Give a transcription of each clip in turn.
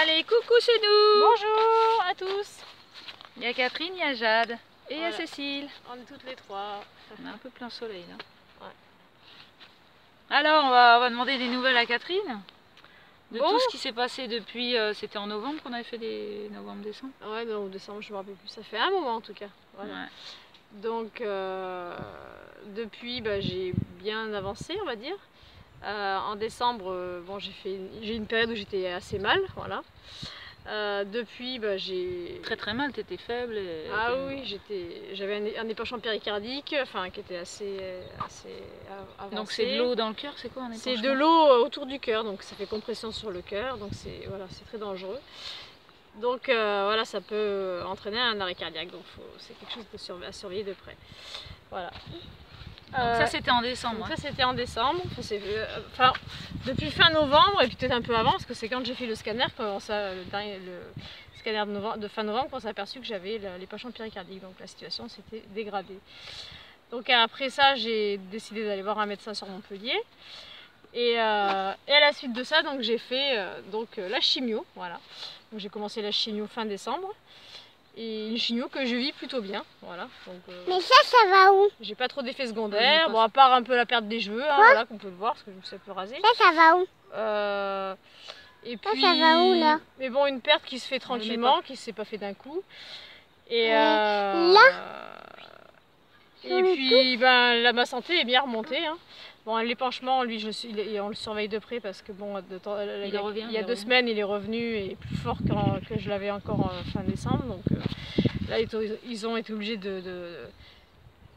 Allez, coucou chez nous. Bonjour à tous. Il y a Catherine, il y a Jade et il y a Voilà. Cécile. On est toutes les trois. On a un peu plein soleil là. Ouais. Alors on va demander des nouvelles à Catherine. De Bon. tout ce qui s'est passé depuis, c'était en novembre qu'on avait fait des novembre-décembre. Ouais, non, décembre, je me rappelle plus. Ça fait un moment en tout cas. Voilà. Ouais. Donc, depuis, j'ai bien avancé, on va dire. En décembre, bon, j'ai une période où j'étais assez mal, voilà. Depuis, j'ai... Très mal, t'étais faible. Ah oui, j'avais un épanchement péricardique, enfin, qui était assez avancé. Donc c'est de l'eau dans le cœur, c'est quoi un épanchement? C'est de l'eau autour du cœur, donc ça fait compression sur le cœur, donc c'est très dangereux. Donc voilà, ça peut entraîner un arrêt cardiaque, donc c'est quelque chose à surveiller de près. Voilà. Donc ça c'était en décembre. Ça c'était en décembre, enfin, depuis fin novembre et puis peut-être un peu avant, parce que c'est quand j'ai fait le scanner, le scanner de fin novembre, qu'on s'est aperçu que j'avais l'épanchement péricardique, donc la situation s'était dégradée. Donc après ça, j'ai décidé d'aller voir un médecin sur Montpellier. Et à la suite de ça, donc j'ai fait la chimio, voilà. Donc j'ai commencé la chimio fin décembre. Et une chimio que je vis plutôt bien, voilà. Donc, mais ça va où? J'ai pas trop d'effets secondaires, bon à part un peu la perte des cheveux, hein, voilà, qu'on peut le voir, parce que je me suis un peu rasée. Ça va où? Et puis, ça va où là? Mais bon, une perte qui se fait tranquillement, qui ne s'est pas fait d'un coup. Et et puis ma santé est bien remontée. Hein. Bon, l'épanchement, lui, on le surveille de près parce que bon, il y a 2 semaines, il est revenu et plus fort que je l'avais encore fin décembre. Donc là, ils ont été obligés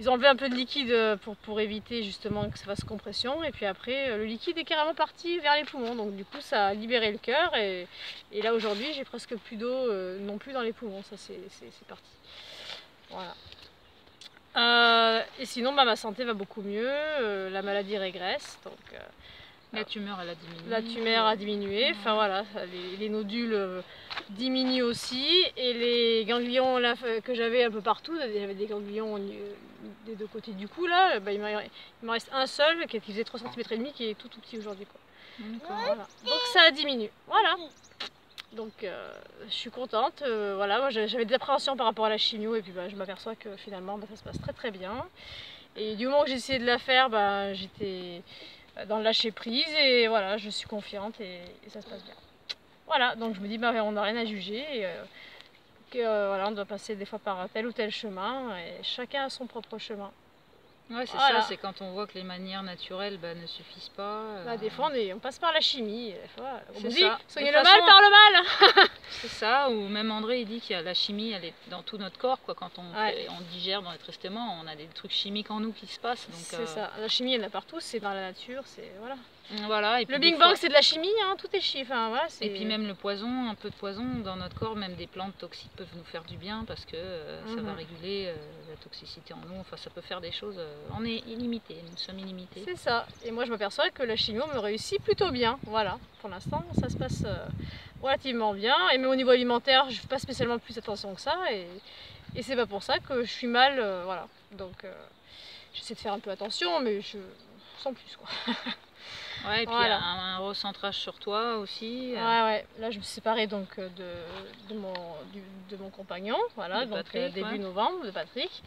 ils ont enlevé un peu de liquide pour éviter justement que ça fasse compression. Et puis après, le liquide est carrément parti vers les poumons. Donc du coup, ça a libéré le cœur. Et là, aujourd'hui, j'ai presque plus d'eau non plus dans les poumons. Ça, c'est parti. Voilà. Et sinon, ma santé va beaucoup mieux, la maladie régresse, donc la tumeur elle a diminué. La tumeur a diminué, enfin voilà, les nodules diminuent aussi, et les ganglions là, que j'avais un peu partout, j'avais des ganglions des 2 côtés du cou là, il me reste un seul qui faisait 3 cm et demi, qui est tout petit aujourd'hui quoi. Voilà. Donc ça a diminué, voilà. Donc je suis contente, voilà, moi j'avais des appréhensions par rapport à la chimio et puis je m'aperçois que finalement ça se passe très bien. Et du moment où j'ai essayé de la faire, j'étais dans le lâcher prise et voilà, je suis confiante et ça se passe bien. Voilà, donc je me dis on n'a rien à juger et voilà, on doit passer des fois par tel ou tel chemin et chacun a son propre chemin. Ouais, c'est ça, c'est quand on voit que les manières naturelles ne suffisent pas. Des fois on passe par la chimie, on me dit soignez le mal par le mal. C'est ça, ou même André il dit qu'il y a la chimie, elle est dans tout notre corps, quoi. Quand on digère dans notre estomac, on a des trucs chimiques en nous qui se passent. C'est ça, la chimie elle est partout, c'est dans la nature, voilà. Et puis le Big Bang c'est de la chimie, hein, tout est chimie. Enfin, voilà, et puis même le poison, un peu de poison dans notre corps, même des plantes toxiques peuvent nous faire du bien parce que ça va réguler la toxicité en nous, enfin ça peut faire des choses, on est illimité, nous sommes illimités. C'est ça, et moi je m'aperçois que la chimio me réussit plutôt bien, voilà, pour l'instant ça se passe relativement bien, et mais au niveau alimentaire je ne fais pas spécialement plus attention que ça, et c'est pas pour ça que je suis mal, voilà, donc j'essaie de faire un peu attention, mais sans plus quoi. Ouais, et puis voilà. un recentrage sur toi aussi. Ouais, là je me suis séparée donc de mon compagnon, voilà, donc Patrick, début novembre, de Patrick.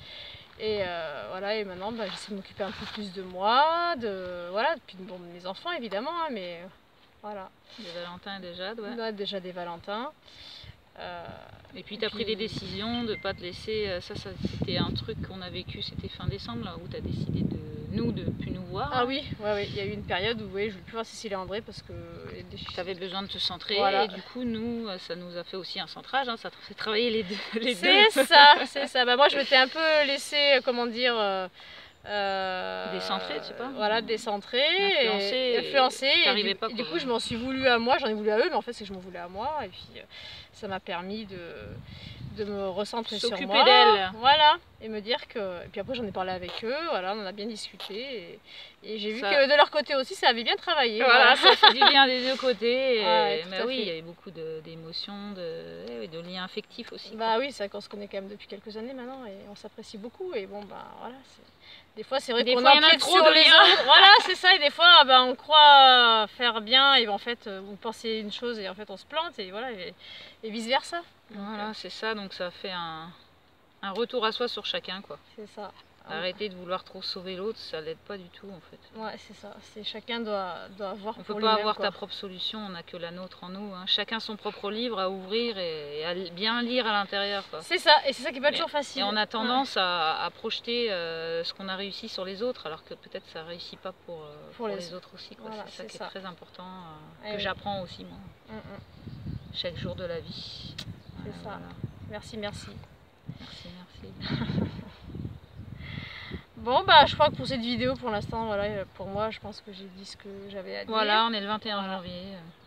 Et voilà, et maintenant j'essaie de m'occuper un peu plus de moi, puis de mes enfants évidemment, hein, mais voilà. Des Valentins et des Jade, ouais. Déjà des Valentins. Et puis tu as pris des décisions de ne pas te laisser, ça c'était un truc qu'on a vécu, c'était fin décembre, là, où tu as décidé de ne plus nous voir. Ah oui, il y a eu une période où je ne voulais plus voir Cécile et André parce que... Tu avais besoin de te centrer, voilà. Et du coup nous, ça nous a fait aussi un centrage, hein, ça a fait travailler les deux. C'est ça, moi je m'étais un peu laissée, comment dire... décentrée, tu sais pas. Voilà, décentrée, influencée. Et du coup je m'en suis voulu à moi, j'en ai voulu à eux, mais en fait c'est que je m'en voulais à moi. Et puis ça m'a permis de me recentrer sur moi. S'occuper d'elle. Voilà, et me dire que... Et puis après j'en ai parlé avec eux, voilà, on en a bien discuté. Et j'ai vu que de leur côté aussi ça avait bien travaillé. Voilà, ça fait du bien des 2 côtés. Mais oui, il y avait beaucoup d'émotions, de liens affectifs aussi. Oui, c'est vrai qu'on se connaît quand même depuis quelques années maintenant et on s'apprécie beaucoup. Et bon, voilà, Des fois, c'est vrai Des qu'on fois, il y en a empiète trop sur de les liens. autres. Voilà, c'est ça. Et des fois, on croit faire bien et en fait, vous pensez une chose et en fait, on se plante et voilà, et vice versa. Voilà, c'est ça. Donc ça fait un retour à soi sur chacun, quoi. C'est ça. Arrêter de vouloir trop sauver l'autre, ça l'aide pas du tout, en fait. Ouais, c'est ça. Chacun doit voir On pour peut lui-même, pas avoir quoi. ta propre solution, on n'a que la nôtre en nous. Hein. Chacun son propre livre à ouvrir et à bien lire à l'intérieur, quoi. C'est ça, et c'est ça qui est pas toujours facile. Et on a tendance à projeter ce qu'on a réussi sur les autres, alors que peut-être ça réussit pas pour les autres aussi. Voilà, c'est ça qui est très important, Eh que oui. j'apprends aussi, moi, chaque jour de la vie. C'est ça. Voilà. Merci. Merci. Bon, je crois que pour cette vidéo, pour l'instant, voilà, pour moi, je pense que j'ai dit ce que j'avais à dire. Voilà, on est le 21 janvier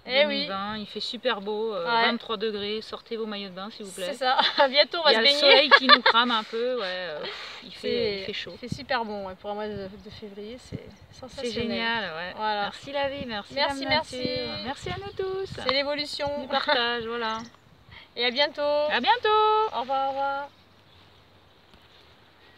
Eh 2020, il fait super beau, 23 degrés, sortez vos maillots de bain s'il vous plaît. C'est ça, bientôt on va se Il y a baigner. le soleil qui nous crame un peu, il fait chaud. Il fait super bon, ouais. Pour un mois de février, c'est sensationnel. C'est génial, ouais. Voilà. Merci la vie, merci la nature. Merci à nous tous. C'est l'évolution. Du partage, voilà. Et à bientôt. À bientôt. Au revoir.